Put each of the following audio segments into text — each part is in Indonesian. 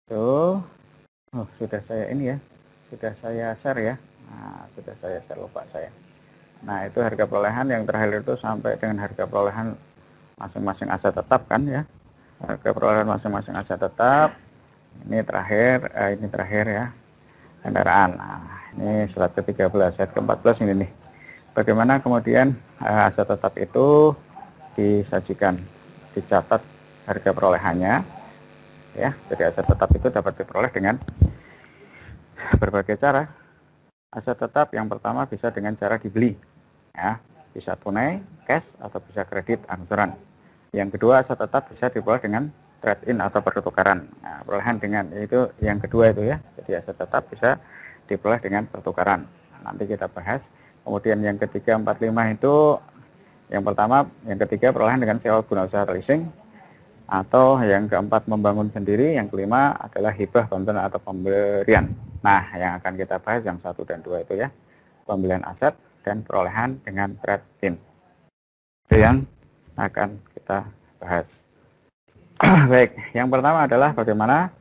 Tuh, oh, sudah saya ini ya, sudah saya share ya. Nah, sudah saya share, lupa saya. Nah, itu harga perolehan yang terakhir itu sampai dengan harga perolehan masing-masing aset tetap kan ya. Harga perolehan masing-masing aset tetap. Ini terakhir ya. Kendaraan. Nah, ini slide ke-13, slide ke-14 ini nih. Bagaimana kemudian aset tetap itu disajikan, dicatat harga perolehannya ya. Jadi aset tetap itu dapat diperoleh dengan berbagai cara. Aset tetap yang pertama bisa dengan cara dibeli ya, bisa tunai, cash, atau bisa kredit angsuran. Yang kedua, aset tetap bisa diperoleh dengan trade-in atau pertukaran. Nah, perolehan dengan itu yang kedua itu ya. Jadi aset tetap bisa diperoleh dengan pertukaran. Nah, nanti kita bahas. Kemudian yang ketiga, 4, 5 itu yang pertama, yang ketiga perolehan dengan sewa guna usaha leasing, atau yang keempat membangun sendiri, yang kelima adalah hibah, bantuan atau pemberian. Nah, yang akan kita bahas yang 1 dan 2 itu ya, pembelian aset dan perolehan dengan trade-in. Itu yang akan kita bahas. Baik, yang pertama adalah bagaimana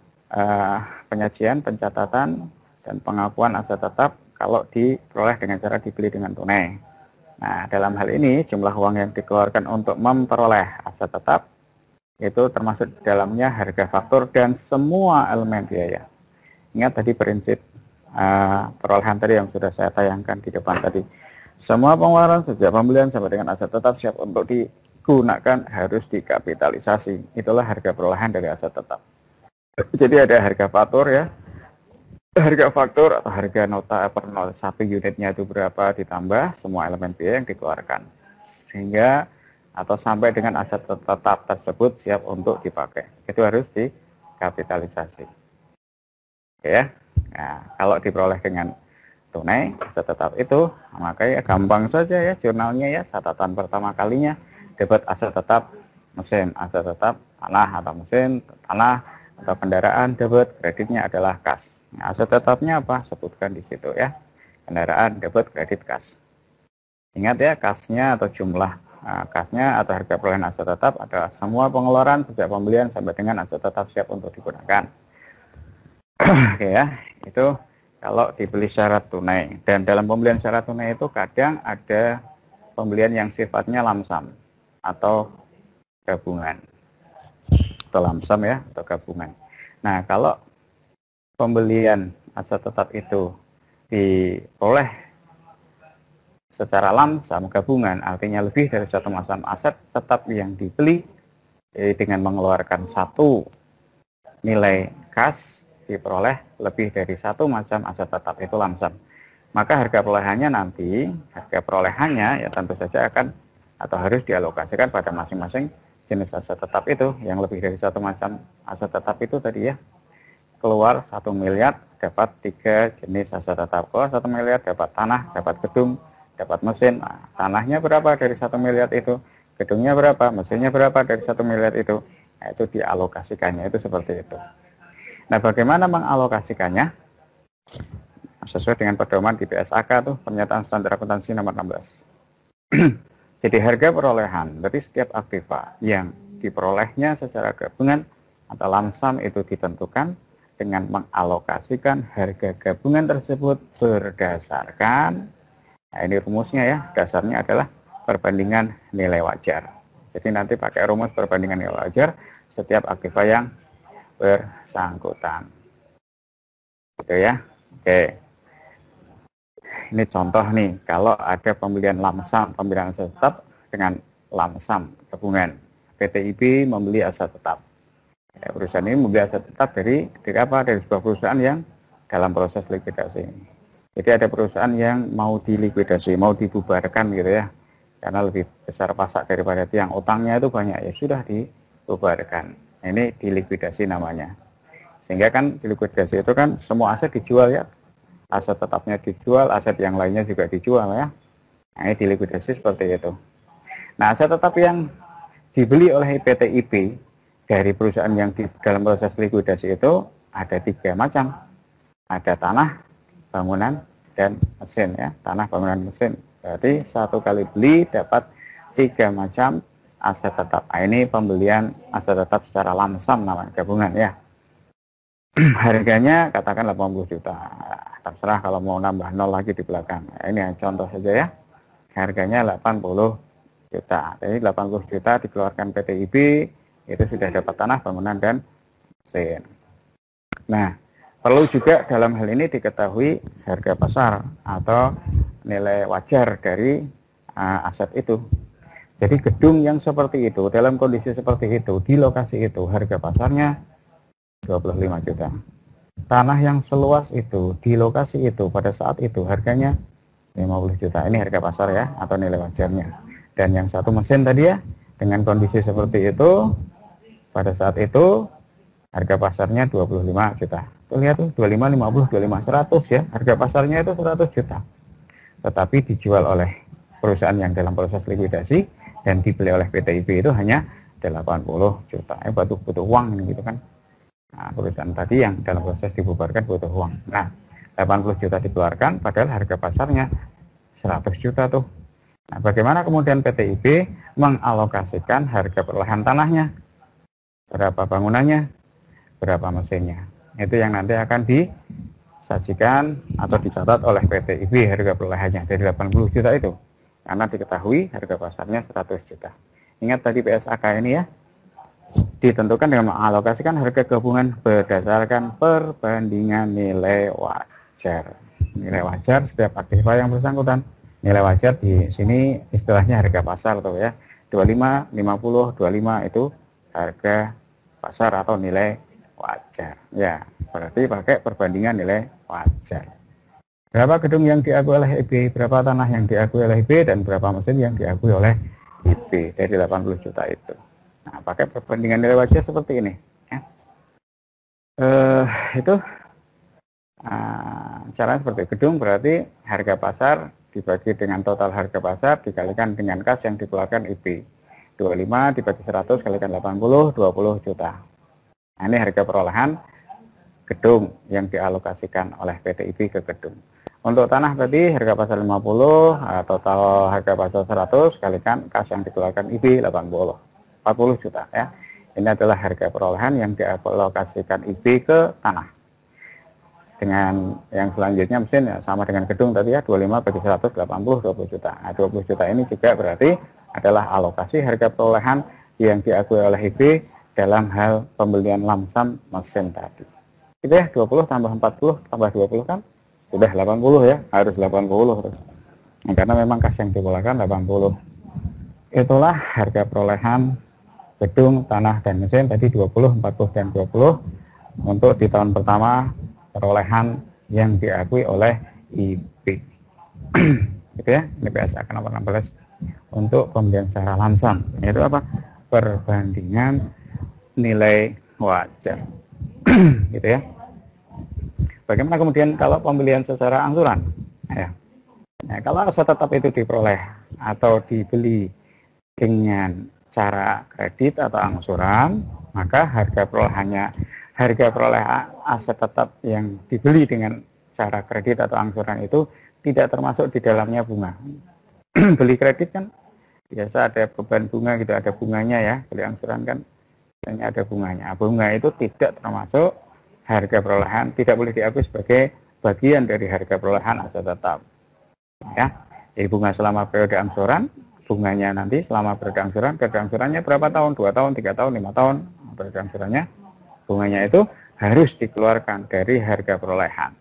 penyajian, pencatatan, dan pengakuan aset tetap kalau diperoleh dengan cara dibeli dengan tunai. Nah, dalam hal ini jumlah uang yang dikeluarkan untuk memperoleh aset tetap itu termasuk dalamnya harga faktur dan semua elemen biaya. Ingat tadi prinsip perolehan tadi yang sudah saya tayangkan di depan tadi. Semua pengeluaran sejak pembelian sampai dengan aset tetap siap untuk digunakan harus dikapitalisasi. Itulah harga perolehan dari aset tetap. Jadi ada harga faktur ya, harga faktur atau harga nota per 1 unitnya itu berapa ditambah semua elemen biaya yang dikeluarkan, sehingga atau sampai dengan aset tetap tersebut siap untuk dipakai. Itu harus dikapitalisasi. Oke ya. Nah, kalau diperoleh dengan tunai aset tetap itu, maka ya gampang saja ya jurnalnya ya. Catatan pertama kalinya debit aset tetap mesin, aset tetap tanah atau mesin, tanah atau kendaraan, debit kreditnya adalah kas. Nah, aset tetapnya apa? Sebutkan di situ ya. Kendaraan, debit, kredit, kas. Ingat ya, kasnya atau jumlah kasnya atau harga perolehan aset tetap adalah semua pengeluaran sejak pembelian sampai dengan aset tetap siap untuk digunakan. Oke ya, itu kalau dibeli secara tunai. Dan dalam pembelian secara tunai itu kadang ada pembelian yang sifatnya lamsam atau gabungan. Atau lamsam ya, atau gabungan. Nah, kalau pembelian aset tetap itu diperoleh secara lamsam gabungan, artinya lebih dari satu macam aset tetap yang dibeli dengan mengeluarkan satu nilai kas, diperoleh lebih dari satu macam aset tetap, itu lamsam. Maka harga perolehannya nanti, harga perolehannya ya tentu saja akan atau harus dialokasikan pada masing-masing jenis aset tetap itu. Yang lebih dari satu macam aset tetap itu tadi ya, keluar 1 miliar dapat 3 jenis aset tetap. Keluar 1 miliar dapat tanah, dapat gedung, dapat mesin. Nah, tanahnya berapa dari 1 miliar itu, gedungnya berapa, mesinnya berapa dari 1 miliar itu. Nah, itu dialokasikannya itu seperti itu. Nah, bagaimana mengalokasikannya? Sesuai dengan pedoman di PSAK tuh, pernyataan standar akuntansi nomor 16. Jadi harga perolehan dari setiap aktiva yang diperolehnya secara gabungan atau lamsam itu ditentukan dengan mengalokasikan harga gabungan tersebut berdasarkan, nah ini rumusnya ya, dasarnya adalah perbandingan nilai wajar. Jadi nanti pakai rumus perbandingan nilai wajar setiap aktiva yang bersangkutan. Gitu ya. Oke. Ini contoh nih, kalau ada pembelian lamsam, pembelian aset tetap dengan lamsam gabungan. PTIB membeli aset tetap. Ya, perusahaan ini membeli aset tetap dari apa? Dari sebuah perusahaan yang dalam proses likuidasi. Jadi ada perusahaan yang mau dilikuidasi, mau dibubarkan gitu ya. Karena lebih besar pasak daripada tiang, utangnya itu banyak, ya sudah dibubarkan. Ini dilikuidasi namanya. Sehingga kan dilikuidasi itu kan semua aset dijual ya. Aset tetapnya dijual, aset yang lainnya juga dijual ya. Nah, ini dilikuidasi seperti itu. Nah, aset tetap yang dibeli oleh PTIB dari perusahaan yang di dalam proses likuidasi itu ada 3 macam. Ada tanah, bangunan, dan mesin ya. Tanah, bangunan, mesin. Berarti satu kali beli dapat 3 macam aset tetap. Nah, ini pembelian aset tetap secara lamsam namanya, gabungan ya. Harganya katakan 80 juta. Terserah kalau mau nambah 0 lagi di belakang. Nah, ini contoh saja ya. Harganya 80 juta. Jadi 80 juta dikeluarkan PTIB, itu sudah dapat tanah, bangunan, dan mesin. Nah, perlu juga dalam hal ini diketahui harga pasar atau nilai wajar dari aset itu. Jadi gedung yang seperti itu, dalam kondisi seperti itu, di lokasi itu, harga pasarnya 25 juta. Tanah yang seluas itu, di lokasi itu, pada saat itu, harganya 50 juta. Ini harga pasar ya, atau nilai wajarnya. Dan yang satu mesin tadi ya, dengan kondisi seperti itu, pada saat itu, harga pasarnya 25 juta. Tuh lihat tuh, 25, 50, 25, 100 ya. Harga pasarnya itu 100 juta. Tetapi dijual oleh perusahaan yang dalam proses likuidasi dan dibeli oleh PTIB itu hanya 80 juta. Butuh uang gitu kan. Nah, perusahaan tadi yang dalam proses dibubarkan butuh uang. Nah, 80 juta dikeluarkan padahal harga pasarnya 100 juta tuh. Nah, bagaimana kemudian PTIB mengalokasikan harga perolehan tanahnya? Berapa bangunannya? Berapa mesinnya? Itu yang nanti akan disajikan atau dicatat oleh PTIB harga perolehannya dari 80 juta itu. Karena diketahui harga pasarnya 100 juta. Ingat tadi PSAK ini ya, ditentukan dengan mengalokasikan harga gabungan berdasarkan perbandingan nilai wajar. Nilai wajar setiap aktiva yang bersangkutan. Nilai wajar di sini istilahnya harga pasar tuh ya. 25, 50, 25 itu harga pasar atau nilai wajar. Ya, berarti pakai perbandingan nilai wajar. Berapa gedung yang diakui oleh IB, berapa tanah yang diakui oleh IB, dan berapa mesin yang diakui oleh IB dari 80 juta itu. Nah, pakai perbandingan nilai wajar seperti ini. Ya. Itu caranya seperti gedung, berarti harga pasar dibagi dengan total harga pasar dikalikan dengan kas yang dikeluarkan IB. 25 dibagi 100 kalikan 80, 20 juta. Nah, ini harga perolehan gedung yang dialokasikan oleh PTIB ke gedung. Untuk tanah tadi harga pasar 50, total harga pasar 100 kalikan kas yang dikeluarkan IB 80, 40 juta ya. Ini adalah harga perolehan yang dialokasikan IB ke tanah. Dengan yang selanjutnya mesin ya, sama dengan gedung tadi ya, 25 bagi 100, 80, 20 juta. Nah, 20 juta ini juga berarti adalah alokasi harga perolehan yang diakui oleh IB dalam hal pembelian lamsam mesin tadi. Itu ya, 20 tambah 40 tambah 20 kan sudah 80 ya, harus 80 terus. Nah, karena memang kas yang dikeluarkan 80. Itulah harga perolehan gedung, tanah, dan mesin tadi 20, 40, dan 20 untuk di tahun pertama perolehan yang diakui oleh IB. Gitu ya, ini PSAK nomor 16 untuk pembelian secara lamsam. Itu apa? Perbandingan nilai wajar. Gitu ya. Bagaimana kemudian kalau pembelian secara angsuran? Ya. Nah, kalau aset tetap itu diperoleh atau dibeli dengan cara kredit atau angsuran, maka harga peroleh aset tetap yang dibeli dengan cara kredit atau angsuran itu tidak termasuk di dalamnya bunga. Beli kredit kan biasa ada beban bunga gitu, ada bunganya ya. Beli angsuran kan biasanya ada bunganya. Bunga itu tidak termasuk harga perolehan, tidak boleh diakui sebagai bagian dari harga perolehan aset tetap. Ya, jadi bunga selama periode angsuran, bunganya nanti selama periode angsurannya berapa tahun? 2 tahun, 3 tahun, 5 tahun. Periode angsurannya, bunganya itu harus dikeluarkan dari harga perolehan.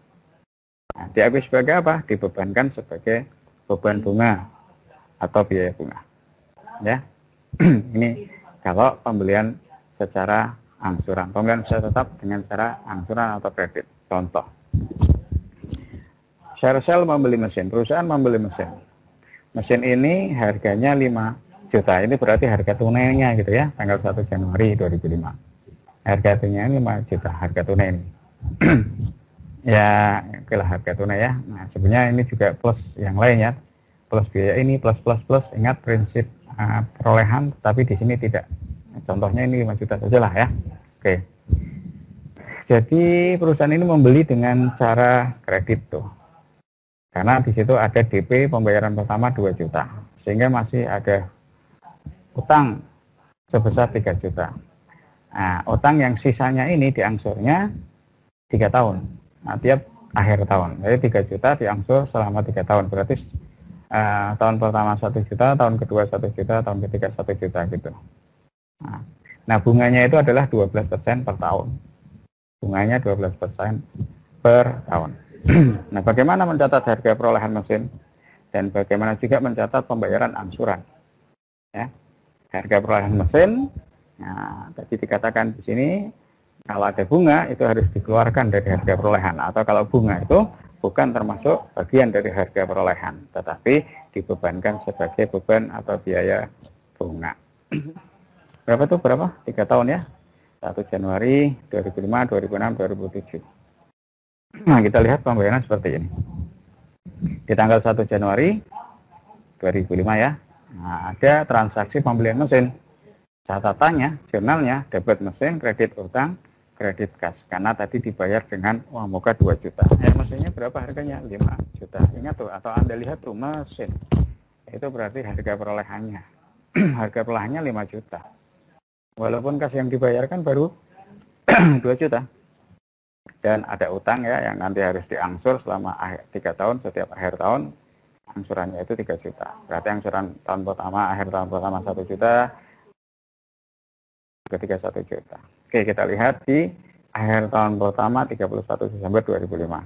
Nah, diakui sebagai apa? Dibebankan sebagai beban bunga atau biaya bunga. Ya, ini kalau pembelian secara angsuran, pembelian secara tetap dengan cara angsuran atau kredit. Contoh, share sale membeli mesin, perusahaan membeli mesin. Mesin ini harganya 5 juta, ini berarti harga tunainya gitu ya, tanggal 1 Januari 2005. Harga tunainya 5 juta, harga tunai ini. Ya, itulah harga tunai ya. Nah, sebenarnya ini juga plus yang lain ya. Plus biaya ini, plus. Ingat prinsip perolehan, tapi di sini tidak. Contohnya ini 5 juta saja lah ya. Oke. Jadi perusahaan ini membeli dengan cara kredit tuh. Karena di situ ada DP pembayaran pertama 2 juta. Sehingga masih ada utang sebesar 3 juta. Nah, utang yang sisanya ini diangsurnya 3 tahun. Nah, tiap akhir tahun. Jadi 3 juta diangsur selama 3 tahun. Berarti tahun pertama 1 juta, tahun kedua 1 juta, tahun ketiga 1 juta gitu. Nah, bunganya itu adalah 12% per tahun. Bunganya 12% per tahun. Nah, bagaimana mencatat harga perolehan mesin dan bagaimana juga mencatat pembayaran angsuran? Ya, harga perolehan mesin. Nah, tadi dikatakan di sini kalau ada bunga itu harus dikeluarkan dari harga perolehan, atau kalau bunga itu bukan termasuk bagian dari harga perolehan, tetapi dibebankan sebagai beban atau biaya bunga. Berapa tuh? Berapa? 3 tahun ya. 1 Januari 2005, 2006, 2007. Nah, kita lihat pembayaran seperti ini. Di tanggal 1 Januari 2005 ya. Nah, ada transaksi pembelian mesin. Catatannya, jurnalnya, debit mesin, kredit utang, kredit kas. Karena tadi dibayar dengan uang muka 2 juta. Mesinnya berapa harganya? 5 juta. Ingat tuh, atau Anda lihat tuh mesin. Itu berarti harga perolehannya. Harga perolehannya 5 juta. Walaupun kas yang dibayarkan baru 2 juta. Dan ada utang ya yang nanti harus diangsur selama 3 tahun, setiap akhir tahun angsurannya itu 3 juta. Berarti angsuran tahun pertama, akhir tahun pertama 1 juta, ketiga 1 juta. Oke, kita lihat di akhir tahun pertama 31 Desember 2005.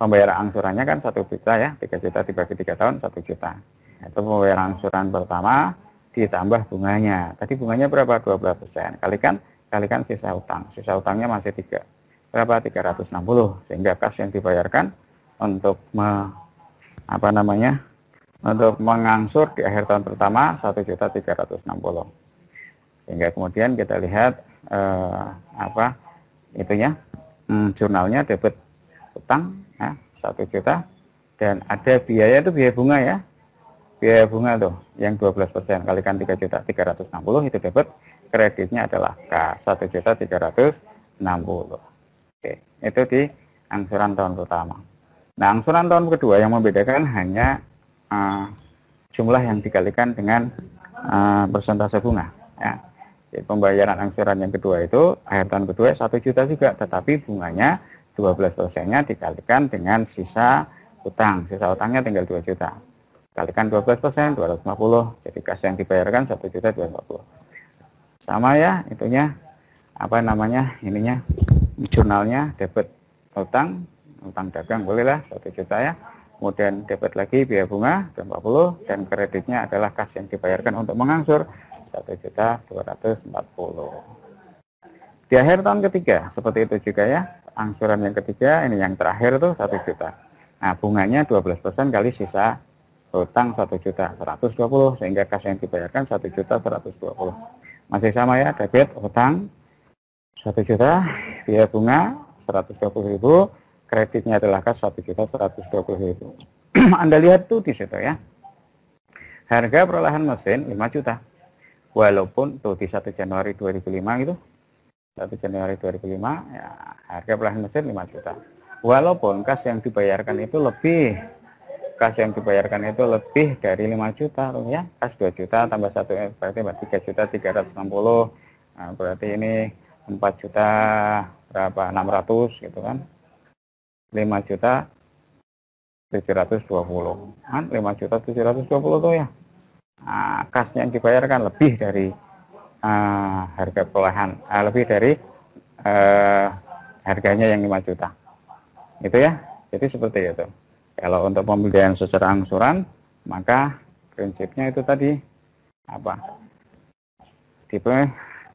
Pembayaran angsurannya kan 1 juta ya, 3 juta dibagi 3 tahun 1 juta. Itu pembayaran angsuran pertama ditambah bunganya. Tadi bunganya berapa? 12%. Kalikan sisa utang. Sisa utangnya masih 3. Berapa? 360. Sehingga kas yang dibayarkan untuk untuk mengangsur di akhir tahun pertama 1.360. Sehingga kemudian kita lihat jurnalnya debit utang ya, 1 juta, dan ada biaya itu biaya bunga ya. Biaya bunga tuh yang 12%, kalikan 3 juta 360 itu debit, kreditnya adalah kas 1.360. Oke, itu di angsuran tahun pertama. Nah, angsuran tahun kedua yang membedakan hanya jumlah yang dikalikan dengan persentase bunga ya. Jadi pembayaran angsuran yang kedua itu akhir tahun kedua 1 juta juga, tetapi bunganya 12%-nya dikalikan dengan sisa utang. Sisa utangnya tinggal 2 juta. Kalikan 12%, 250. Jadi kas yang dibayarkan 1.250. Sama ya, itunya jurnalnya debit utang dagang bolehlah 1 juta ya. Kemudian debit lagi biaya bunga 40, dan kreditnya adalah kas yang dibayarkan untuk mengangsur 1.240. Di akhir tahun ketiga seperti itu juga ya. Angsuran yang ketiga ini yang terakhir tuh 1 juta. Nah, bunganya 12% kali sisa utang 1 juta 120, sehingga kas yang dibayarkan 1 juta 120. Masih sama ya, debit utang 1 juta, biaya bunga 120.000, kreditnya adalah kas 1.120.000. Anda lihat tuh di situ ya. Harga perolehan mesin 5 juta. Walaupun tuh di 1 Januari 2005 gitu. 1 Januari 2005 ya, harga perolehan mesin 5 juta. Walaupun kas yang dibayarkan itu lebih dari 5 juta tuh ya. Kas 2 juta tambah 1 berarti 3 juta 360. Nah, berarti ini 4 juta berapa? 600 gitu kan. 5 juta 720 kan, 5 juta 720 tuh ya. Nah, kas yang dibayarkan lebih dari harga perolehan, lebih dari harganya yang 5 juta itu ya. Jadi seperti itu. Kalau untuk pembelian secara angsuran, maka prinsipnya itu tadi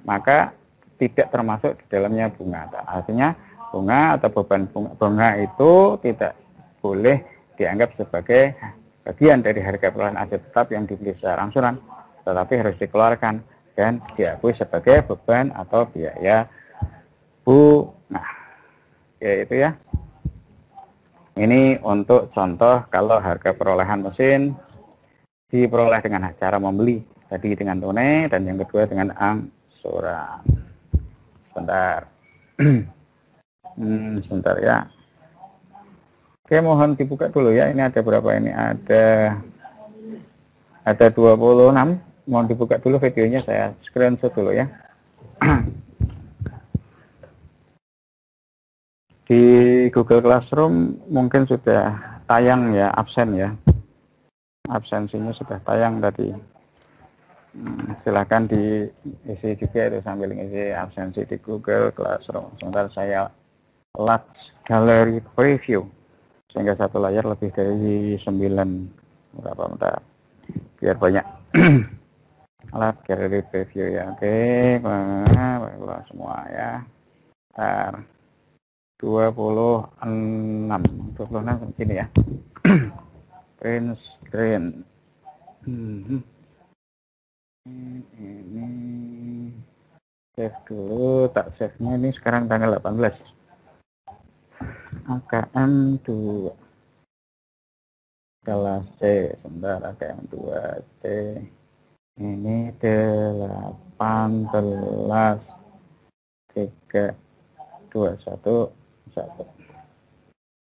maka tidak termasuk di dalamnya bunga. Artinya bunga atau beban bunga itu tidak boleh dianggap sebagai bagian dari harga perolehan aset tetap yang dibeli secara angsuran, tetapi harus dikeluarkan dan diakui sebagai beban atau biaya bunga. Ya, itu ya. Ini untuk contoh kalau harga perolehan mesin diperoleh dengan cara membeli, tadi dengan tunai, dan yang kedua dengan angsuran. Sebentar. Sebentar ya. Oke, mohon dibuka dulu ya. Ini ada berapa ini? Ada 26 mau dibuka dulu videonya, saya screenshot dulu ya. Di Google Classroom mungkin sudah tayang ya, absen ya. Absensinya sudah tayang tadi. Silahkan diisi juga itu sambil ngisi absensi di Google Classroom. Sebentar saya large gallery preview sehingga satu layar lebih dari 9 berapa, bentar biar banyak. Large gallery preview ya. Oke, baiklah semua ya. Bentar. 26 begini ya. Print screen. Ini save dulu, tak save nya ini sekarang tanggal 18. AKM 2 kelas C, sebentar, AKM 2 C ini 18 3 2 1 1.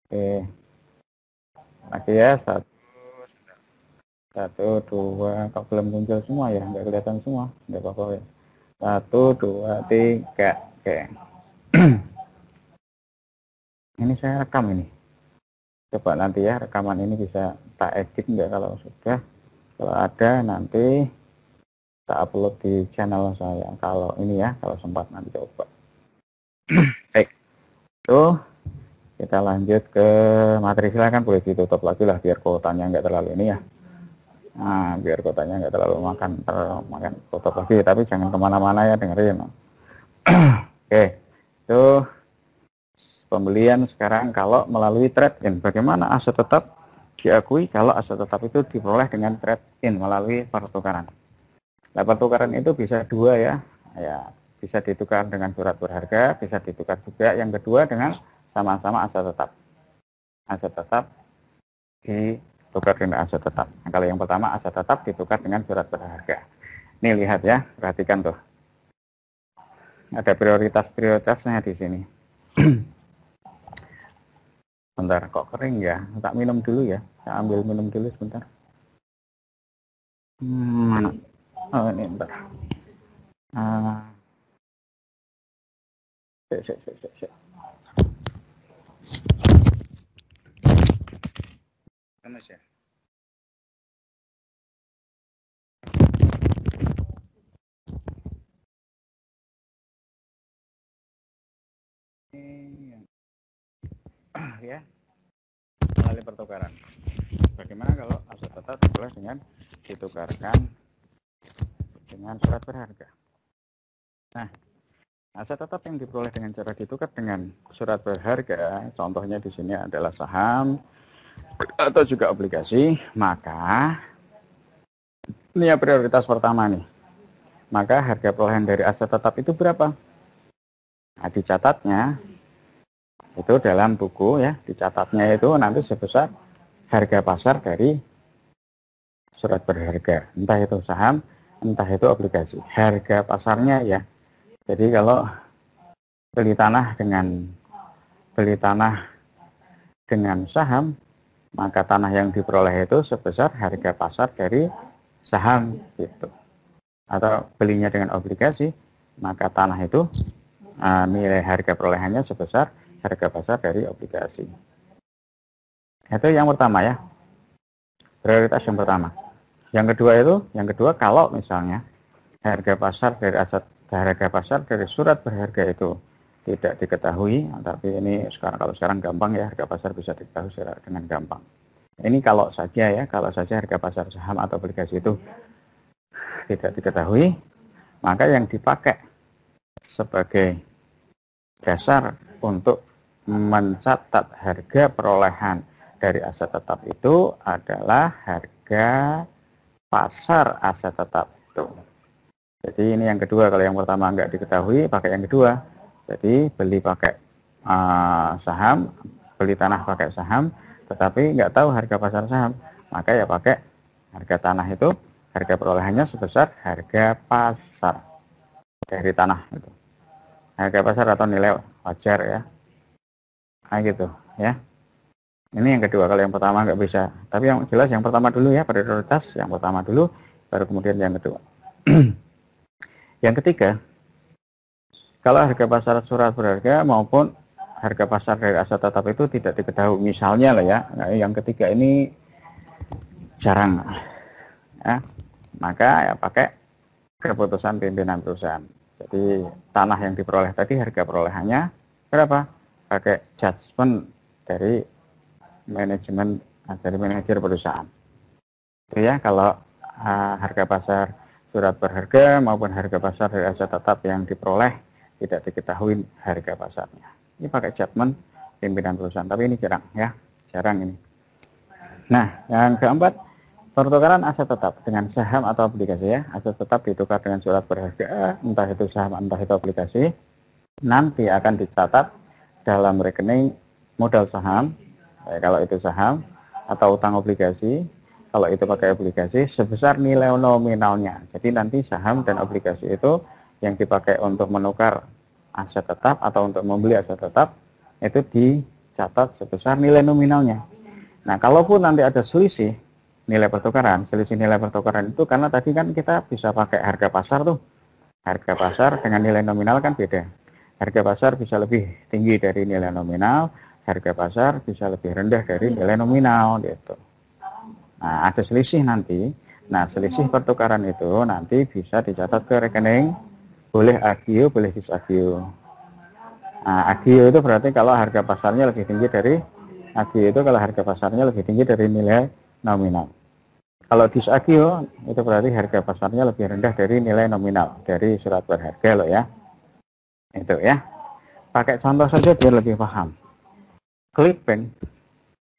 Oke, lagi ya, 1 2, kok belum muncul semua ya, nggak kelihatan semua, nggak apa-apa ya. 1 2 3. Oke. Ini saya rekam ini, coba nanti ya rekaman ini bisa tak edit enggak, kalau sudah, kalau ada nanti tak upload di channel saya, kalau ini ya, kalau sempat nanti coba. Baik, itu kita lanjut ke materi. Silakan boleh ditutup lagi lah biar kuotanya nggak terlalu ini ya. Nah, biar kuotanya nggak terlalu makan tutup lagi, tapi jangan kemana-mana ya, dengerin. Oke, itu pembelian sekarang kalau melalui trade-in. Bagaimana aset tetap diakui kalau aset tetap itu diperoleh dengan trade-in melalui pertukaran. Nah, pertukaran itu bisa dua ya, bisa ditukar dengan surat berharga, bisa ditukar juga yang kedua dengan sama-sama aset tetap. Aset tetap ditukar dengan aset tetap. Nah, kalau yang pertama aset tetap ditukar dengan surat berharga. Ini lihat ya, perhatikan tuh. Ada prioritasnya di sini. Bentar, kok kering ya? Tak minum dulu ya. Saya ambil minum dulu sebentar. Mana? Oh, ini bentar. Cek. Panas ya? Ya, melalui pertukaran. Bagaimana kalau aset tetap diperoleh dengan ditukarkan dengan surat berharga? Nah, aset tetap yang diperoleh dengan cara ditukar dengan surat berharga, contohnya di sini adalah saham atau juga obligasi, maka ini ya prioritas pertama nih. Maka harga perolehan dari aset tetap itu berapa? Nah, dicatatnya itu dalam buku ya, dicatatnya itu nanti sebesar harga pasar dari surat berharga, entah itu saham, entah itu obligasi. Harga pasarnya ya. Jadi kalau beli tanah dengan saham, maka tanah yang diperoleh itu sebesar harga pasar dari saham gitu. Atau belinya dengan obligasi, maka tanah itu nilai harga perolehannya sebesar harga pasar dari obligasi. Itu yang pertama ya, prioritas yang pertama. Yang kedua kalau misalnya harga pasar dari surat berharga itu tidak diketahui, tapi ini kalau sekarang gampang ya, harga pasar bisa diketahui dengan gampang. Ini kalau saja harga pasar saham atau obligasi itu tidak diketahui, maka yang dipakai sebagai dasar untuk mencatat harga perolehan dari aset tetap itu adalah harga pasar aset tetap itu. Jadi ini yang kedua, kalau yang pertama nggak diketahui, pakai yang kedua. Jadi beli pakai saham, beli tanah pakai saham, tetapi nggak tahu harga pasar saham, maka ya pakai harga tanah itu, harga perolehannya sebesar harga pasar dari tanah itu. Harga pasar atau nilai wajar ya. Nah gitu ya. Ini yang kedua, kalau yang pertama nggak bisa. Tapi yang jelas yang pertama dulu ya, prioritas yang pertama dulu baru kemudian yang kedua. Yang ketiga, kalau harga pasar surat berharga maupun harga pasar dari aset tetap itu tidak diketahui, misalnya lah ya, nah, yang ketiga ini jarang, ya, maka ya pakai keputusan pimpinan perusahaan. Jadi tanah yang diperoleh tadi harga perolehannya berapa? Pakai judgement dari manajemen, dari manajer perusahaan. Itu ya kalau harga pasar surat berharga maupun harga pasar dari aset tetap yang diperoleh tidak diketahui harga pasarnya. Ini pakai judgement pimpinan perusahaan, tapi ini jarang ya, jarang ini. Nah, yang keempat, pertukaran aset tetap dengan saham atau obligasi ya. Aset tetap ditukar dengan surat berharga, entah itu saham, entah itu obligasi. Nanti akan dicatat dalam rekening modal saham, kalau itu saham, atau utang obligasi, kalau itu pakai obligasi, sebesar nilai nominalnya. Jadi nanti saham dan obligasi itu yang dipakai untuk menukar aset tetap atau untuk membeli aset tetap, itu dicatat sebesar nilai nominalnya. Nah, kalaupun nanti ada selisih nilai pertukaran, selisih nilai pertukaran itu karena tadi kan kita bisa pakai harga pasar tuh. Harga pasar dengan nilai nominal kan beda. Harga pasar bisa lebih tinggi dari nilai nominal, harga pasar bisa lebih rendah dari nilai nominal gitu. Nah, ada selisih nanti. Nah, selisih pertukaran itu nanti bisa dicatat ke rekening, boleh agio, boleh disagio. Nah, agio itu berarti kalau harga pasarnya lebih tinggi dari agio itu kalau harga pasarnya lebih tinggi dari nilai nominal. Kalau disagio itu berarti harga pasarnya lebih rendah dari nilai nominal dari surat berharga loh ya. Itu ya. Pakai contoh saja biar lebih paham. Clickbank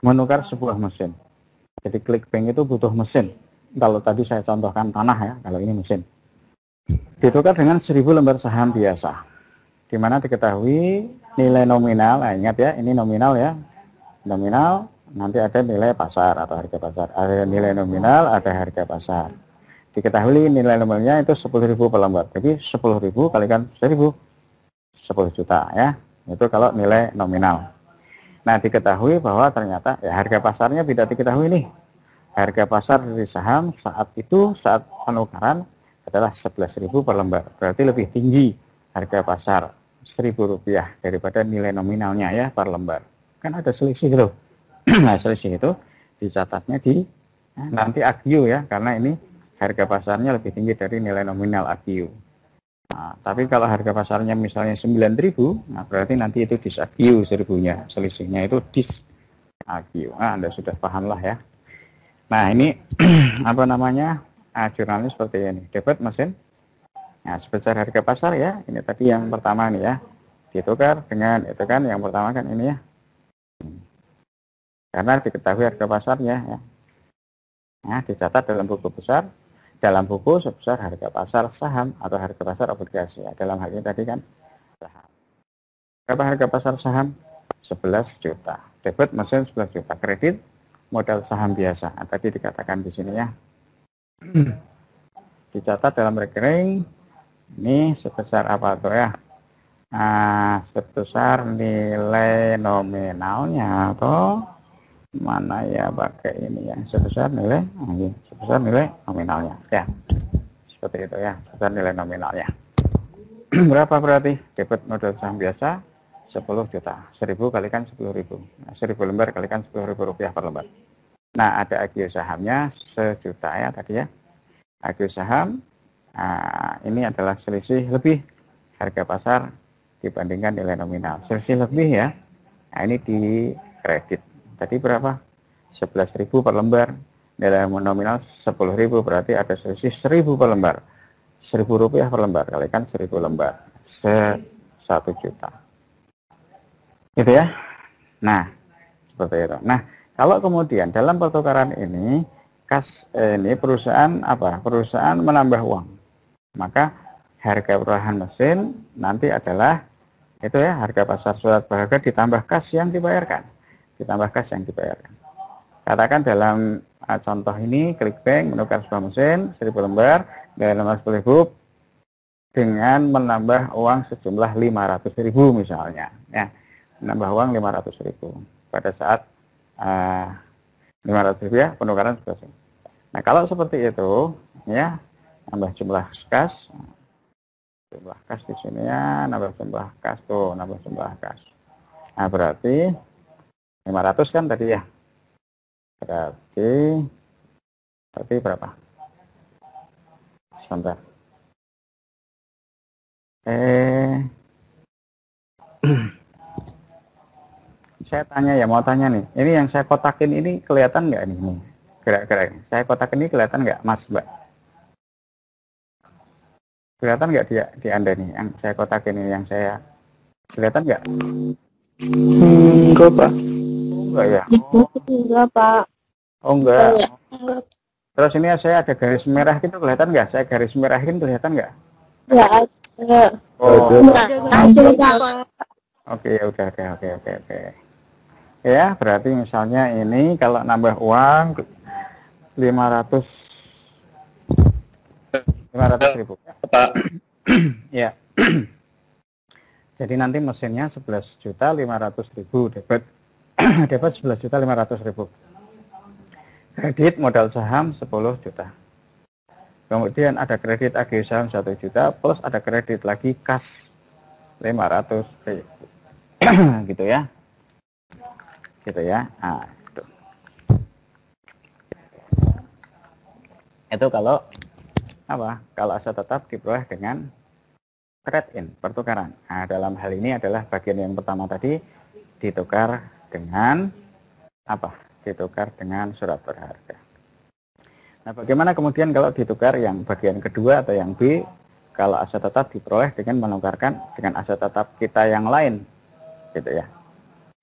menukar sebuah mesin. Jadi Clickbank itu butuh mesin. Kalau tadi saya contohkan tanah ya, kalau ini mesin. Ditukar dengan 1000 lembar saham biasa. Di mana diketahui nilai nominal, nah ingat ya, ini nominal ya. Nominal nanti ada nilai pasar atau harga pasar. Ada nilai nominal, ada harga pasar. Diketahui nilai nominalnya itu 10.000 per lembar. Jadi 10.000 kalikan 1000, 10 juta ya. Itu kalau nilai nominal. Nah, diketahui bahwa ternyata ya harga pasarnya tidak diketahui nih. Harga pasar dari saham saat itu, saat penukaran adalah 11.000 per lembar. Berarti lebih tinggi harga pasar Rp1.000 daripada nilai nominalnya ya per lembar. Kan ada selisih gitu. Nah, selisih itu dicatatnya di nanti agio ya, karena ini harga pasarnya lebih tinggi dari nilai nominal agio. Nah, tapi kalau harga pasarnya misalnya 9.000, nah berarti nanti itu disagio 1000-nya, selisihnya itu disagio. Nah, Anda sudah paham lah ya. Nah, ini apa namanya? Jurnalnya seperti ini. Debit mesin. Nah, sebesar harga pasar ya. Ini tadi yang pertama nih ya. Ditukar dengan itu kan yang pertama kan ini ya. Karena diketahui harga pasarnya ya. Nah, dicatat dalam buku besar, dalam buku sebesar harga pasar saham atau harga pasar obligasi. Ya, dalam hal ini tadi kan saham. Berapa harga pasar saham? 11 juta. Debit mesin 11 juta. Kredit modal saham biasa. Nah, tadi dikatakan di sini ya. Dicatat dalam rekening ini sebesar apa tuh ya? Nah, sebesar nilai nominalnya atau mana ya pakai ini ya, sebesar nilai nominalnya ya, seperti itu ya, sebesar nilai nominalnya. Berapa berarti? Debit modal saham biasa 10 juta, 1000 kalikan 10.000, nah, 1000 lembar kalikan 10.000 rupiah per lembar. Nah, ada agio sahamnya sejuta ya tadi ya, agio saham. Nah, ini adalah selisih lebih harga pasar dibandingkan nilai nominal, selisih lebih ya. Nah, ini di kredit tadi berapa? 11.000 per lembar, nilai nominal 10.000, berarti ada selisih 1.000 per lembar, 1.000 rupiah per lembar kalikan 1.000 lembar, 1 juta gitu ya. Nah, seperti itu. Nah, kalau kemudian dalam pertukaran ini ini perusahaan apa? Perusahaan menambah uang, maka harga perolehan mesin nanti adalah itu ya, harga pasar surat berharga ditambah kas yang dibayarkan, Katakan dalam contoh ini Clickbank menukar sebuah mesin 1000 lembar dengan nomor 10.000 dengan menambah uang sejumlah 500.000 misalnya ya, menambah uang 500.000 pada saat 500.000 ya penukaran selesai. Nah, kalau seperti itu ya, nambah jumlah kas. Jumlah kas di sini ya, nambah jumlah kas tuh, nambah jumlah kas. Nah, berarti 500 kan tadi ya. Berarti berapa? Sebentar. Saya tanya ya, mau tanya nih. Ini yang saya kotakin ini kelihatan nggak nih? Gerak-gerak. Saya kotakin ini kelihatan nggak, Mas, Mbak? Kelihatan nggak di Anda nih, yang saya kotakin ini, yang saya kelihatan nggak? Enggak, Pak. Enggak ya? Enggak, Pak. Oh, enggak. Enggak. Terus ini saya ada garis merah gitu, kelihatan nggak? Saya garis merahin kelihatan nggak? Enggak. Oh, Pak. oke, ya udah, oke. Ya, berarti misalnya ini kalau nambah uang 500.000. Pak. Ya. Jadi nanti mesinnya 11.500.000 debit dapat 11.500.000. Kredit modal saham 10 juta. Kemudian ada kredit AG saham 1 juta plus ada kredit lagi kas 500.000. Gitu ya. Gitu ya. Nah, itu. Itu kalau apa? Kalau aset tetap diperoleh dengan trade-in, pertukaran. Nah, dalam hal ini adalah bagian yang pertama tadi ditukar dengan apa? Ditukar dengan surat berharga. Nah, bagaimana kemudian kalau ditukar yang bagian kedua atau yang B? Kalau aset tetap diperoleh dengan menukarkan dengan aset tetap kita yang lain, gitu ya.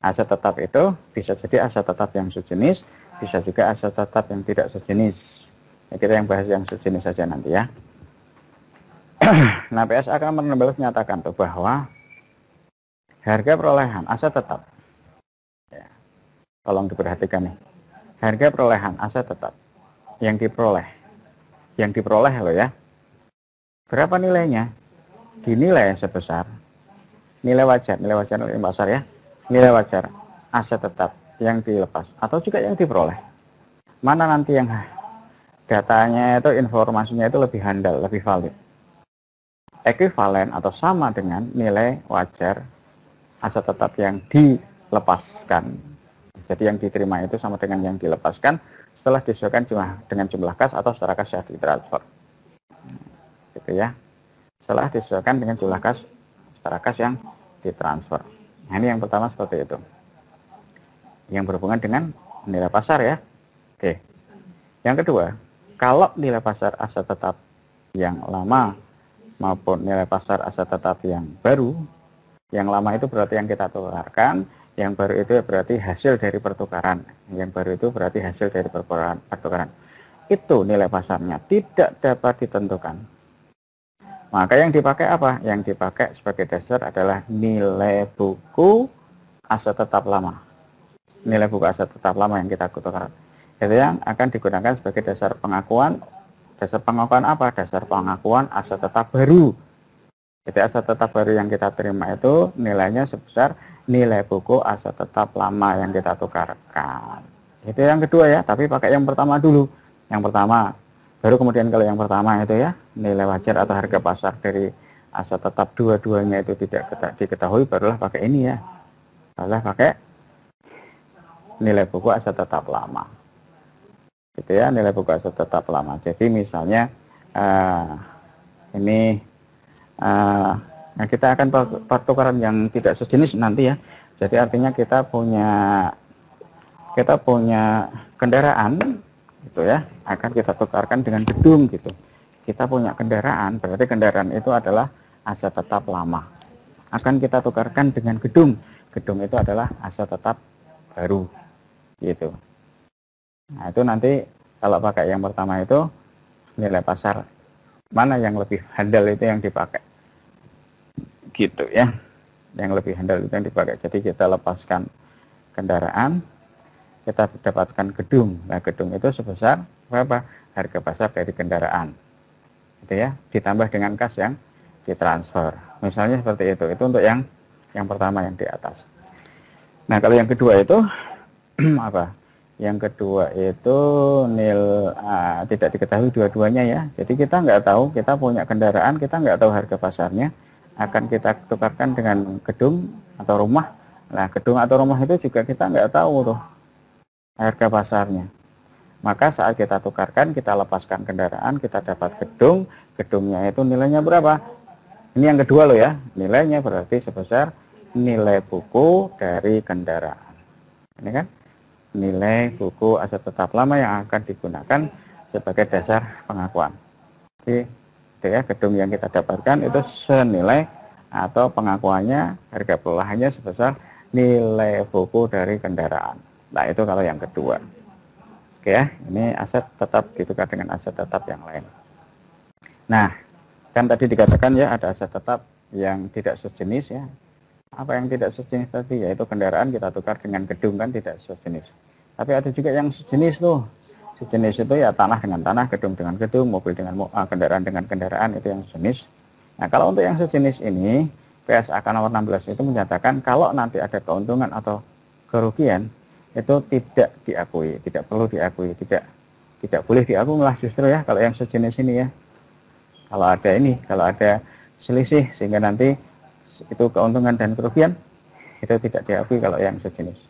Aset tetap itu bisa jadi aset tetap yang sejenis, bisa juga aset tetap yang tidak sejenis. Ya, kita yang bahas yang sejenis saja nanti ya. Nah, PSA Kamar 16 menyatakan tuh bahwa harga perolehan aset tetap, ya, tolong diperhatikan nih, harga perolehan aset tetap yang diperoleh loh ya, berapa nilainya? Dinilai sebesar nilai wajar nilai pasar ya, nilai wajar aset tetap yang dilepas atau juga yang diperoleh. Mana nanti yang datanya itu, informasinya itu lebih handal, lebih valid. Ekuivalen atau sama dengan nilai wajar aset tetap yang dilepaskan. Jadi yang diterima itu sama dengan yang dilepaskan setelah disesuaikan dengan jumlah kas atau secara kas yang ditransfer. Gitu ya. Setelah disesuaikan dengan jumlah kas secara kas yang ditransfer. Nah, ini yang pertama seperti itu. Yang berhubungan dengan nilai pasar ya. Oke. Yang kedua, kalau nilai pasar aset tetap yang lama maupun nilai pasar aset tetap yang baru, yang lama itu berarti yang kita tukarkan, yang baru itu berarti hasil dari pertukaran, yang baru itu berarti hasil dari pertukaran. Itu nilai pasarnya tidak dapat ditentukan. Maka yang dipakai apa? Yang dipakai sebagai dasar adalah nilai buku aset tetap lama. Nilai buku aset tetap lama yang kita tukarkan. Itu yang akan digunakan sebagai dasar pengakuan. Dasar pengakuan apa? Dasar pengakuan aset tetap baru. Jadi aset tetap baru yang kita terima itu nilainya sebesar nilai buku aset tetap lama yang kita tukarkan. Itu yang kedua ya, tapi pakai yang pertama dulu. Yang pertama, baru kemudian kalau yang pertama itu ya, nilai wajar atau harga pasar dari aset tetap dua-duanya itu tidak diketahui, barulah pakai ini ya. Barulah pakai nilai buku aset tetap lama. Gitu ya, nilai buku aset tetap lama. Jadi misalnya ini nah kita akan pertukaran yang tidak sejenis nanti ya. Jadi artinya kita punya kendaraan gitu ya, akan kita tukarkan dengan gedung gitu. Kita punya kendaraan, berarti kendaraan itu adalah aset tetap lama. Akan kita tukarkan dengan gedung. Gedung itu adalah aset tetap baru gitu. Nah, itu nanti kalau pakai yang pertama itu nilai pasar mana yang lebih handal itu yang dipakai. Gitu ya. Yang lebih handal itu yang dipakai. Jadi kita lepaskan kendaraan, kita dapatkan gedung. Nah, gedung itu sebesar berapa? Harga pasar dari kendaraan. Gitu ya. Ditambah dengan kas yang ditransfer. Misalnya seperti itu. Itu untuk yang pertama yang di atas. Nah, kalau yang kedua itu apa? Yang kedua itu tidak diketahui dua-duanya ya. Jadi kita nggak tahu, kita punya kendaraan, kita nggak tahu harga pasarnya, akan kita tukarkan dengan gedung atau rumah. Nah, gedung atau rumah itu juga kita nggak tahu tuh harga pasarnya. Maka saat kita tukarkan, kita lepaskan kendaraan, kita dapat gedung, gedungnya itu nilainya berapa? Ini yang kedua loh ya, nilainya berarti sebesar nilai buku dari kendaraan. Ini kan nilai buku aset tetap lama yang akan digunakan sebagai dasar pengakuan. Jadi ya, gedung yang kita dapatkan itu senilai atau pengakuannya harga perolahannya sebesar nilai buku dari kendaraan. Nah itu kalau yang kedua. Oke ya, ini aset tetap ditukar dengan aset tetap yang lain. Nah, kan tadi dikatakan ya ada aset tetap yang tidak sejenis ya. Apa yang tidak sejenis tadi? Yaitu kendaraan kita tukar dengan gedung kan tidak sejenis. Tapi ada juga yang sejenis tuh. Sejenis itu ya tanah dengan tanah, gedung dengan gedung, mobil dengan kendaraan dengan kendaraan, itu yang sejenis. Nah kalau untuk yang sejenis ini, PSAK nomor 16 itu menyatakan kalau nanti ada keuntungan atau kerugian itu tidak diakui, tidak perlu diakui, tidak boleh diakui malah justru ya kalau yang sejenis ini ya. Kalau ada selisih sehingga nanti itu keuntungan dan kerugian itu tidak diakui kalau yang sejenis.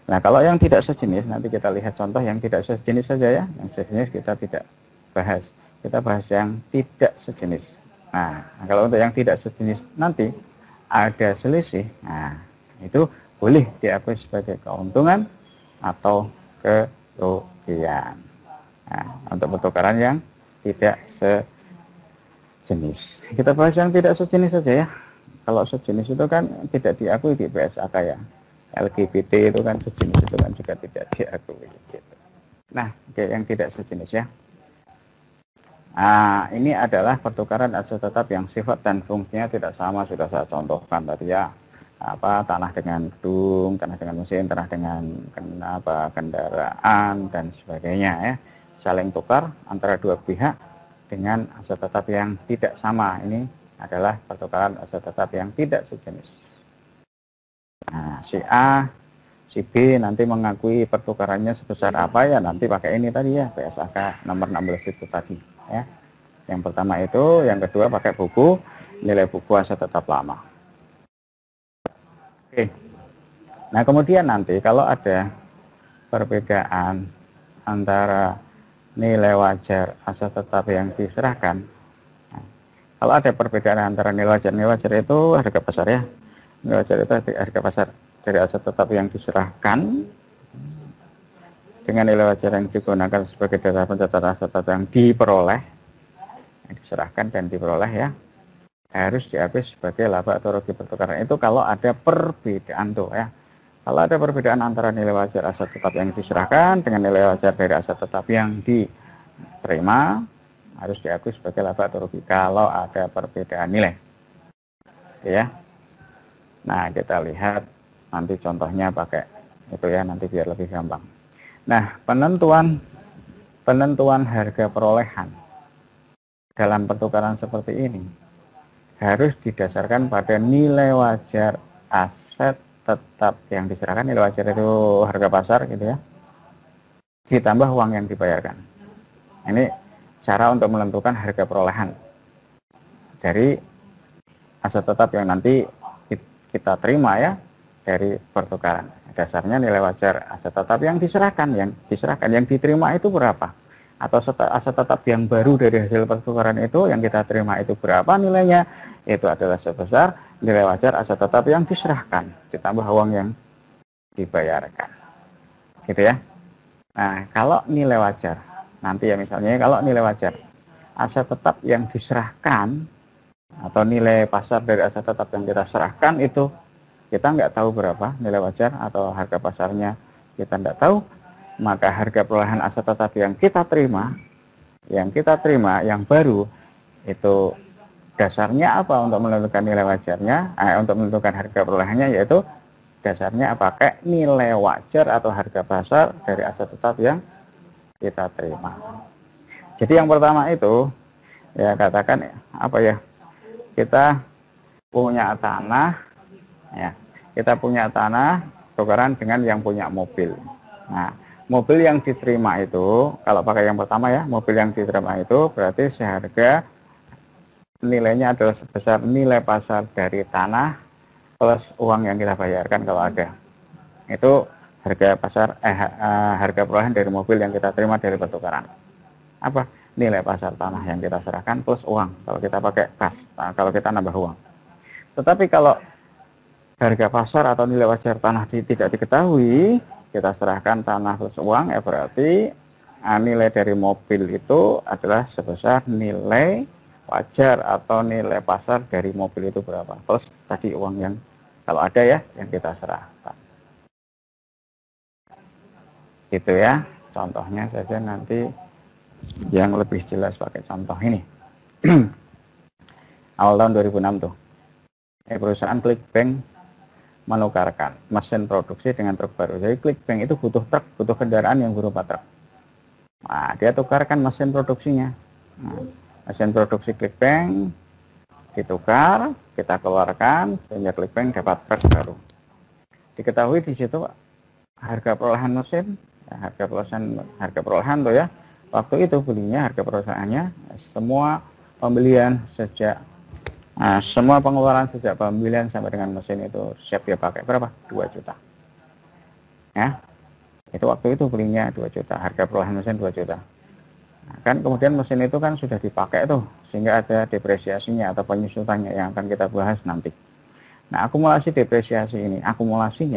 Nah kalau yang tidak sejenis nanti kita lihat contoh yang tidak sejenis saja ya. Yang sejenis kita tidak bahas, kita bahas yang tidak sejenis. Nah kalau untuk yang tidak sejenis nanti ada selisih, nah itu boleh diakui sebagai keuntungan atau kerugian. Nah, untuk pertukaran yang tidak sejenis, kita bahas yang tidak sejenis saja ya. Kalau sejenis itu kan tidak diakui di PSAK ya. LGBT itu kan sejenis itu kan juga tidak diakui gitu. Nah, yang tidak sejenis ya. Nah, ini adalah pertukaran aset tetap yang sifat dan fungsinya tidak sama, sudah saya contohkan tadi ya. Tanah dengan gedung, tanah dengan mesin, tanah dengan kendaraan dan sebagainya ya. Saling tukar antara dua pihak dengan aset tetap yang tidak sama. Ini adalah pertukaran aset tetap yang tidak sejenis. Nah, si A, si B nanti mengakui pertukarannya sebesar apa ya, nanti pakai ini tadi ya, PSAK nomor 16 itu tadi ya. Yang pertama itu, yang kedua pakai buku, nilai buku aset tetap lama. Oke. Nah, kemudian nanti kalau ada perbedaan antara nilai wajar aset tetap yang diserahkan, kalau ada perbedaan antara nilai wajar itu harga pasar ya. Nilai wajar itu harga pasar dari aset tetap yang diserahkan dengan nilai wajar yang digunakan sebagai dasar pencatatan aset tetap yang diperoleh, yang diserahkan dan diperoleh ya, harus diakui sebagai laba atau rugi pertukaran. Itu kalau ada perbedaan tuh ya. Kalau ada perbedaan antara nilai wajar aset tetap yang diserahkan dengan nilai wajar dari aset tetap yang diterima, harus diakui sebagai laba atau rugi kalau ada perbedaan nilai. Oke ya. Nah, kita lihat nanti contohnya pakai itu ya, nanti biar lebih gampang. Nah, penentuan harga perolehan dalam pertukaran seperti ini harus didasarkan pada nilai wajar aset tetap yang diserahkan. Nilai wajar itu harga pasar gitu ya, ditambah uang yang dibayarkan. Ini cara untuk menentukan harga perolehan dari aset tetap yang nanti kita terima ya dari pertukaran. Dasarnya nilai wajar aset tetap yang diserahkan, yang diterima itu berapa, atau aset tetap yang baru dari hasil pertukaran itu yang kita terima itu berapa nilainya, itu adalah sebesar nilai wajar aset tetap yang diserahkan ditambah uang yang dibayarkan gitu ya. Nah kalau nilai wajar nanti ya, misalnya kalau nilai wajar aset tetap yang diserahkan atau nilai pasar dari aset tetap yang kita serahkan itu kita nggak tahu berapa nilai wajar atau harga pasarnya, kita nggak tahu, maka harga perolehan aset tetap yang kita terima yang baru itu dasarnya apa untuk menentukan nilai wajarnya, untuk menentukan harga perolehannya, yaitu dasarnya pakai nilai wajar atau harga pasar dari aset tetap yang kita terima. Jadi yang pertama itu ya, katakan apa ya, kita punya tanah ya, tukaran dengan yang punya mobil. Nah, mobil yang diterima itu, kalau pakai yang pertama ya, mobil yang diterima itu berarti seharga nilainya adalah sebesar nilai pasar dari tanah plus uang yang kita bayarkan kalau ada. Itu harga pasar harga perolehan dari mobil yang kita terima dari pertukaran. Apa? Nilai pasar tanah yang kita serahkan plus uang kalau kita pakai kas, kalau kita nambah uang. Tetapi kalau harga pasar atau nilai wajar tanah tidak diketahui, kita serahkan tanah plus uang, ya berarti nilai dari mobil itu adalah sebesar nilai wajar atau nilai pasar dari mobil itu berapa, plus tadi uang yang kalau ada ya yang kita serahkan. Gitu ya, contohnya saja nanti yang lebih jelas pakai contoh ini. Awal tahun 2006 tuh, perusahaan ClickBank menukarkan mesin produksi dengan truk baru. Jadi ClickBank itu butuh truk, butuh kendaraan yang berupa truk. Nah, dia tukarkan mesin produksinya. Nah, mesin produksi ClickBank ditukar, kita keluarkan sehingga ClickBank dapat truk baru. Diketahui di situ harga perolehan mesin, harga perolehan tuh ya. Waktu itu belinya harga perusahaannya semua pembelian sejak semua pengeluaran sejak pembelian sampai dengan mesin itu siap dia pakai berapa? 2 juta. Ya. Itu waktu itu belinya 2 juta, harga perolehan mesin 2 juta. Nah, kan kemudian mesin itu kan sudah dipakai tuh, sehingga ada depresiasinya atau penyusutannya yang akan kita bahas nanti. Nah, akumulasi depresiasi ini, akumulasi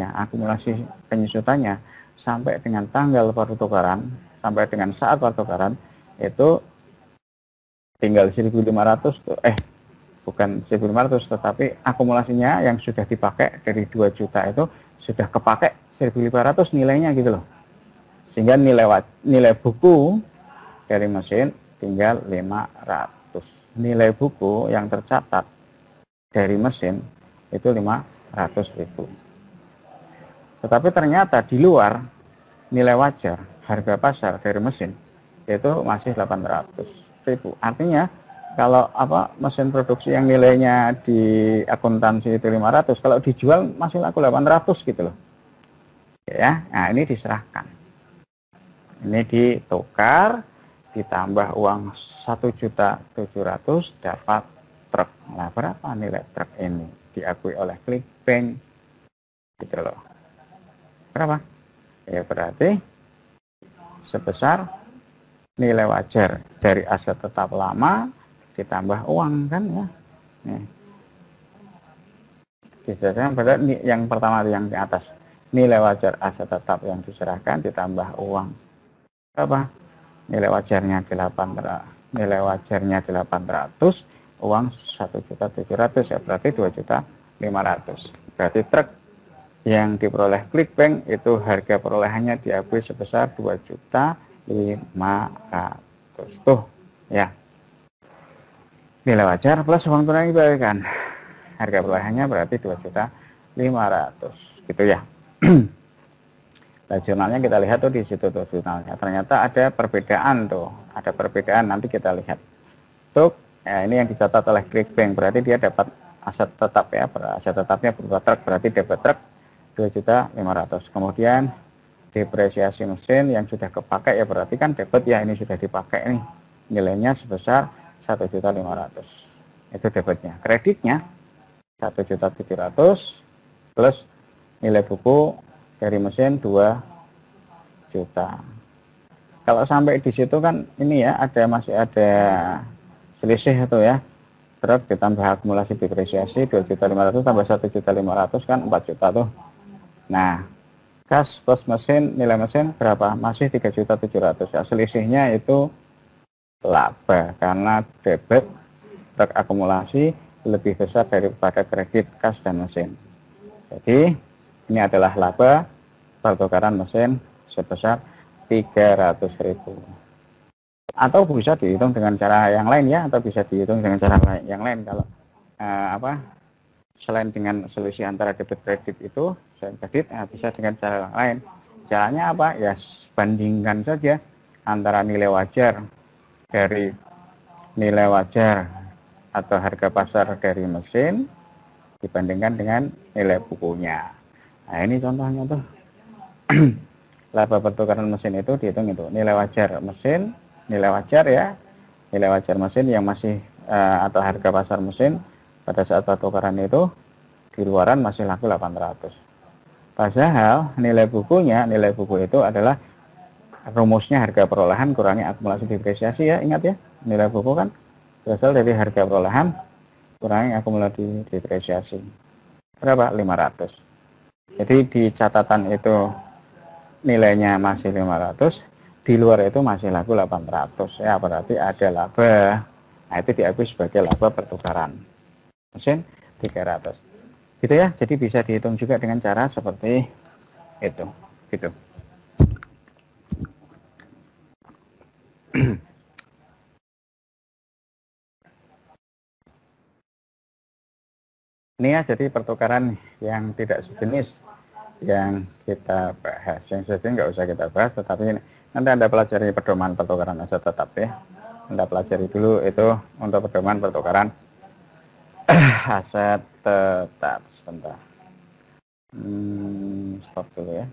penyusutannya sampai dengan tanggal pertukaran, sampai dengan saat pertukaran itu tinggal 1.500 tuh, bukan 1.500 tetapi akumulasinya yang sudah dipakai dari 2 juta itu sudah kepakai 1.500 nilainya gitu loh. Sehingga nilai buku dari mesin tinggal 500. Nilai buku yang tercatat dari mesin itu 500.000. Tetapi ternyata di luar nilai wajar harga pasar dari mesin itu masih 800.000. Artinya kalau mesin produksi yang nilainya di akuntansi itu 500, kalau dijual masih laku 800 gitu loh. Ya, nah ini diserahkan. Ini ditukar, ditambah uang 1.700.000 dapat truk. Nah, berapa nilai truk ini diakui oleh ClickBank? Gitu loh. Berapa? Ya berarti sebesar nilai wajar dari aset tetap lama ditambah uang kan ya. Nih. Biasanya pada yang pertama yang di atas. Nilai wajar aset tetap yang diserahkan ditambah uang. Berapa? Nilai wajarnya 800, uang 1.700.000 ya berarti 2.500.000. Berarti truk yang diperoleh ClickBank itu harga perolehannya diakui sebesar 2.500.000 tuh ya. Nilai wajar plus uang tunai dibalikan. Harga perolehannya berarti 2.500.000 gitu ya. Nah, jurnalnya kita lihat tuh di situ tuh jurnalnya. Ternyata ada perbedaan tuh, ada perbedaan nanti kita lihat. Tuh, ya ini yang dicatat oleh ClickBank berarti dia dapat aset tetap ya, aset tetapnya berupa truk berarti dapat truk 2.500.000. Kemudian depresiasi mesin yang sudah kepakai ya berarti kan dapat ya ini sudah dipakai nih. Nilainya sebesar 1.500.000. Itu debitnya. Kreditnya 1.700.000 plus nilai buku dari mesin 2 juta. Kalau sampai di situ kan ini ya masih ada selisih itu ya. Terus ditambah akumulasi depresiasi 2.500.000 tambah 1.500.000 kan 4 juta tuh. Nah, kas plus mesin nilai mesin berapa? Masih 3.700.000 ya. Selisihnya itu laba karena debit terakumulasi lebih besar daripada kredit kas dan mesin. Jadi ini adalah laba pertukaran mesin sebesar 300.000. Atau bisa dihitung dengan cara yang lain ya, atau bisa dihitung dengan cara yang lain kalau selain dengan selisih antara debit kredit itu, selain kredit bisa dengan cara yang lain. Caranya apa? Ya bandingkan saja antara nilai wajar dari nilai wajar atau harga pasar dari mesin dibandingkan dengan nilai bukunya. Nah ini contohnya tuh. laba pertukaran mesin itu dihitung itu nilai wajar mesin, nilai wajar ya, nilai wajar mesin yang masih atau harga pasar mesin pada saat pertukaran itu di luaran masih laku 800. Padahal nilai buku itu adalah rumusnya harga perolehan kurangi akumulasi depresiasi ya, ingat ya, nilai buku kan berasal dari harga perolehan kurangi akumulasi depresiasi. Berapa? 500. Jadi di catatan itu nilainya masih 500, di luar itu masih laku 800 ya, berarti ada laba. Nah, itu diakui sebagai laba pertukaran mesin 300. Gitu ya. Jadi bisa dihitung juga dengan cara seperti itu. Gitu. Ini ya, jadi pertukaran yang tidak sejenis yang kita bahas. Yang sejenis nggak usah kita bahas, tetapi nanti Anda pelajari pedoman pertukaran aset tetap ya. Anda pelajari dulu itu untuk pedoman pertukaran aset tetap. Sebentar. Stop dulu ya.